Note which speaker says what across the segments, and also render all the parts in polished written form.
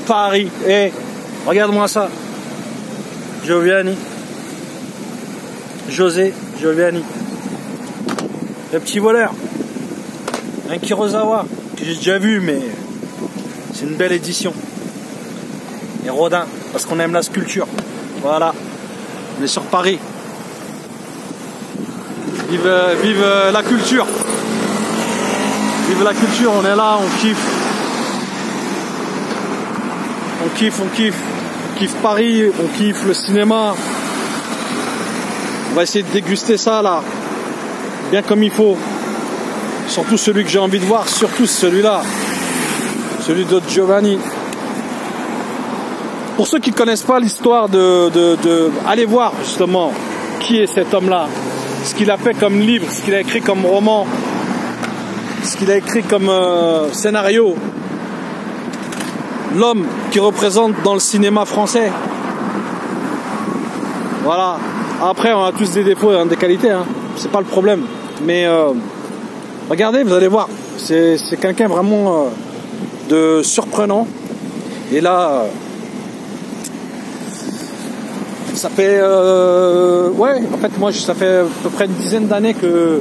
Speaker 1: Paris. Eh, regarde-moi ça. Giovanni. José Giovanni. Le petit voleur. Un Kurosawa que j'ai déjà vu, mais c'est une belle édition. Et Rodin, parce qu'on aime la sculpture. Voilà. On est sur Paris. Vive la culture. Vive la culture, on est là, on kiffe. On kiffe, on kiffe. On kiffe Paris, on kiffe le cinéma. On va essayer de déguster ça là. Bien comme il faut. Surtout celui que j'ai envie de voir, surtout celui-là. Celui de Giovanni. Pour ceux qui ne connaissent pas l'histoire allez voir justement qui est cet homme-là. Ce qu'il a fait comme livre, ce qu'il a écrit comme roman, ce qu'il a écrit comme scénario. L'homme qui représente dans le cinéma français. Voilà. Après, on a tous des défauts et des qualités, hein. C'est pas le problème. Mais regardez, vous allez voir. C'est quelqu'un vraiment de surprenant. Et là, ça fait... ouais, en fait, moi, ça fait à peu près une dizaine d'années que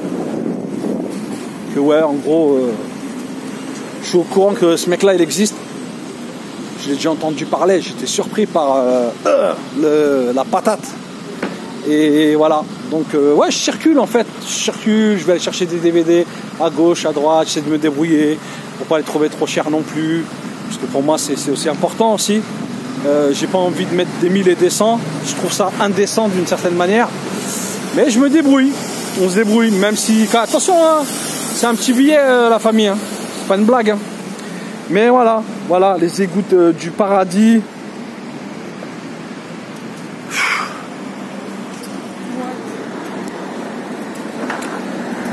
Speaker 1: ouais, en gros, je suis au courant que ce mec-là, il existe. Je l'ai déjà entendu parler, j'étais surpris par la patate. Et voilà, donc ouais, je circule en fait, je vais aller chercher des DVD à gauche, à droite, j'essaie de me débrouiller pour pas les trouver trop chers non plus, parce que pour moi c'est aussi important aussi. J'ai pas envie de mettre des 1000 et des 100, je trouve ça indécent d'une certaine manière, mais je me débrouille, on se débrouille, même si, attention, hein, c'est un petit billet la famille, hein. C'est pas une blague, hein. Mais voilà, les égouts du paradis.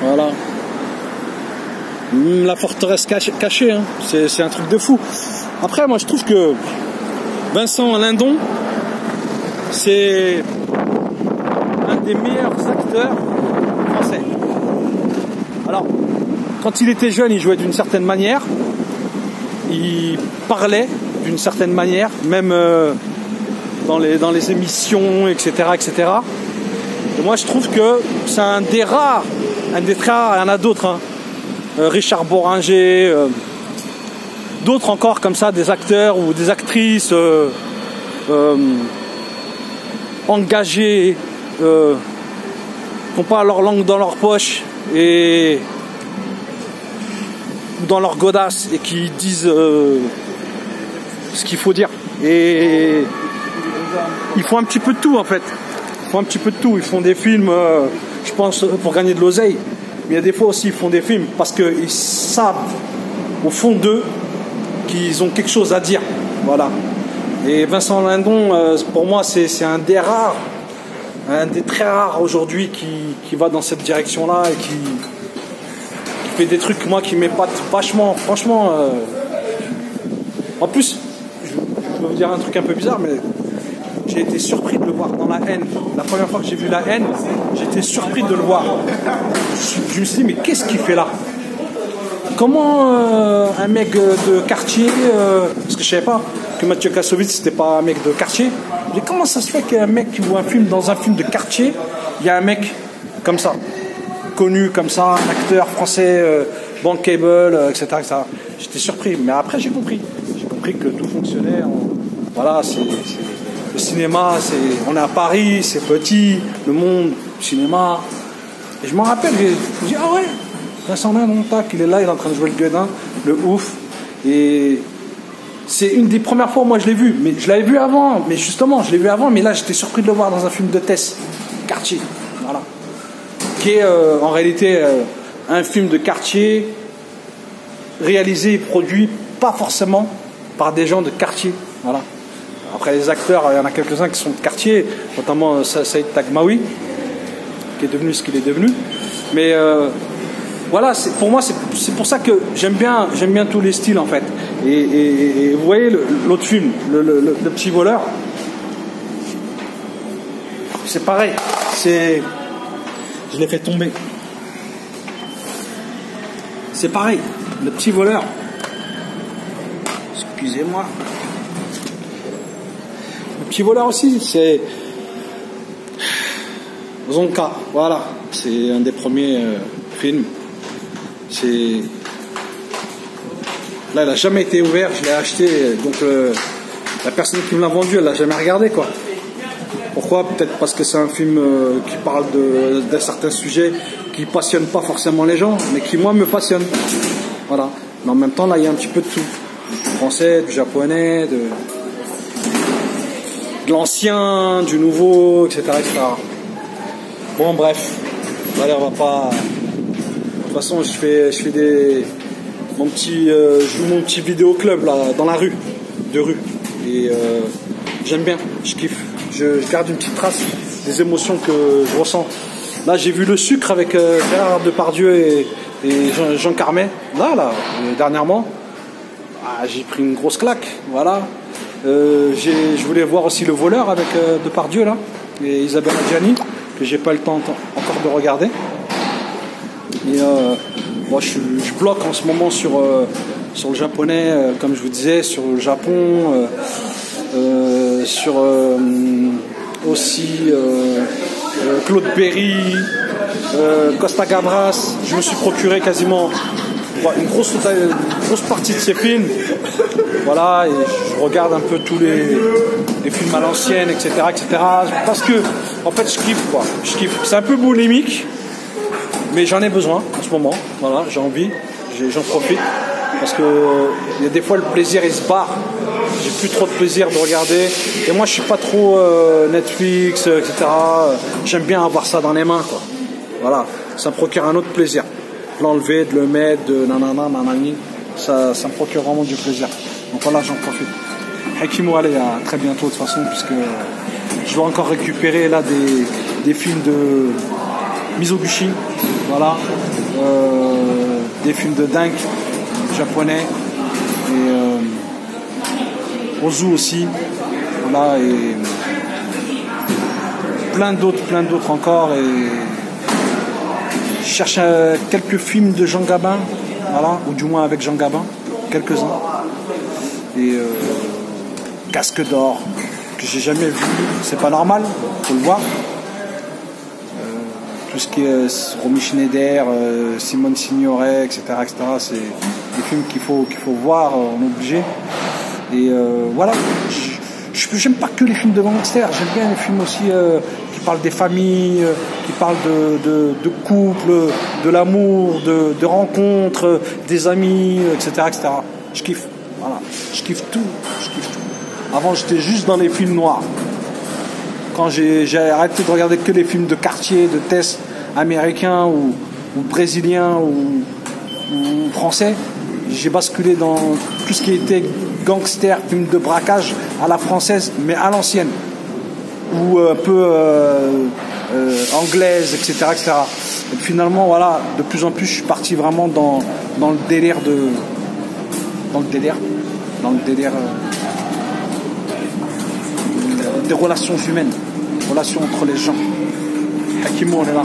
Speaker 1: Voilà. La forteresse cachée, hein. C'est un truc de fou. Après, moi je trouve que Vincent Lindon, c'est un des meilleurs acteurs français. Alors, quand il était jeune, il jouait d'une certaine manière. Il parlait d'une certaine manière, même dans les émissions, etc., etc. Et moi, je trouve que c'est un des rares, très rares, il y en a d'autres, hein. Richard Boringer, d'autres encore comme ça, des acteurs ou des actrices engagés, qui n'ont pas leur langue dans leur poche et dans leur godasse et qui disent ce qu'il faut dire. Et ils font un petit peu de tout en fait. Ils font un petit peu de tout. Ils font des films, je pense, pour gagner de l'oseille. Mais il y a des fois aussi, ils font des films parce qu'ils savent au fond d'eux qu'ils ont quelque chose à dire. Voilà. Et Vincent Lindon, pour moi, c'est un des rares, un des très rares aujourd'hui qui va dans cette direction-là et qui fait des trucs, moi, qui m'épatent vachement. Franchement, en plus, je vais vous dire un truc un peu bizarre, mais j'ai été surpris de le voir dans La Haine. La première fois que j'ai vu La Haine, j'étais surpris de le voir. Je me suis dit, mais qu'est-ce qu'il fait là? Comment un mec de quartier, parce que je savais pas que Mathieu Kassovitz c'était pas un mec de quartier, mais comment ça se fait qu'un mec qui voit un film dans un film de quartier, il y a un mec comme ça, connu comme ça, un acteur français, bankable, etc., etc. J'étais surpris, mais après j'ai compris que tout fonctionnait. Voilà, c'est le cinéma, on est à Paris, c'est petit, le monde, le cinéma. Et je m'en rappelle, je me dis, ah ouais, Vincent Lindon, tac, il est là, il est en train de jouer le gueudin, le ouf. Et c'est une des premières fois où moi je l'ai vu, mais je l'avais vu avant, mais justement, je l'ai vu avant, mais là j'étais surpris de le voir dans un film de Tess, Quartier, voilà. Qui est en réalité un film de quartier, réalisé et produit pas forcément par des gens de quartier, voilà. Après les acteurs, il y en a quelques-uns qui sont de quartier, notamment Saïd Taghmaoui, qui est devenu ce qu'il est devenu. Mais voilà, pour moi, c'est pour ça que j'aime bien tous les styles en fait. Et vous voyez l'autre film, le petit voleur, c'est pareil. Je l'ai fait tomber. C'est pareil, le petit voleur. Excusez-moi. Petit voleur aussi, c'est Zonka, voilà, c'est un des premiers films. C'est là, il n'a jamais été ouvert, je l'ai acheté, donc la personne qui me l'a vendu, elle l'a jamais regardé, quoi. Pourquoi? Peut-être parce que c'est un film qui parle d'un certain sujet qui passionne pas forcément les gens, mais qui moi me passionne. Voilà. Mais en même temps, là, il y a un petit peu de tout. Du français, du japonais, de l'ancien, du nouveau, etc., etc. Bon, bref. Allez, on va pas. De toute façon, je fais je joue mon petit vidéoclub là, dans la rue, et j'aime bien, je kiffe. Je garde une petite trace des émotions que je ressens. Là, j'ai vu Le Sucre avec Gérard Depardieu et Jean Carmet. Là, dernièrement, j'ai pris une grosse claque. Voilà. Je voulais voir aussi Le Voleur avec Depardieu là et Isabelle Adjani, que j'ai pas le temps encore de regarder. Et moi, je bloque en ce moment sur le japonais, comme je vous disais, sur le Japon, sur aussi Claude Berry, Costa Gavras. Je me suis procuré quasiment une grosse partie de ces films. Voilà, et je regarde un peu tous les films à l'ancienne, etc., etc. Parce que, en fait, je kiffe, quoi. Je kiffe. C'est un peu boulimique, mais j'en ai besoin en ce moment. Voilà, j'ai envie, j'en profite. Parce que il y a des fois le plaisir il se barre. J'ai plus trop de plaisir de regarder. Et moi je suis pas trop Netflix, etc. J'aime bien avoir ça dans les mains, quoi. Voilà, ça me procure un autre plaisir. De l'enlever, de le mettre, de nanana, nanani. Ça me procure vraiment du plaisir. Donc voilà, j'en profite. Hakimo, allez, à très bientôt de toute façon, puisque je dois encore récupérer là des films de Mizoguchi. Voilà. Des films de dingue japonais et Ozu aussi, voilà, et plein d'autres encore, et je cherche quelques films de Jean Gabin, voilà, ou du moins avec Jean Gabin, quelques-uns, et Casque d'or que j'ai jamais vu, c'est pas normal, faut le voir. Tout ce qui est Romy Schneider, Simone Signoret, etc., c'est des films qu'il faut voir, on est obligé. Et voilà, j'aime pas que les films de gangsters, j'aime bien les films aussi qui parlent des familles, qui parlent de couple, de l'amour, de rencontres, des amis, etc., etc. Je kiffe, voilà, je kiffe tout. Avant, j'étais juste dans les films noirs. Quand j'ai arrêté de regarder que les films de quartier, de tests américains ou brésiliens ou français, j'ai basculé dans tout ce qui était gangster, films de braquage à la française, mais à l'ancienne, ou un peu anglaise, etc., etc. Et finalement, voilà, de plus en plus, je suis parti vraiment dans le délire des relations humaines, relations entre les gens. Hakimo, on est là.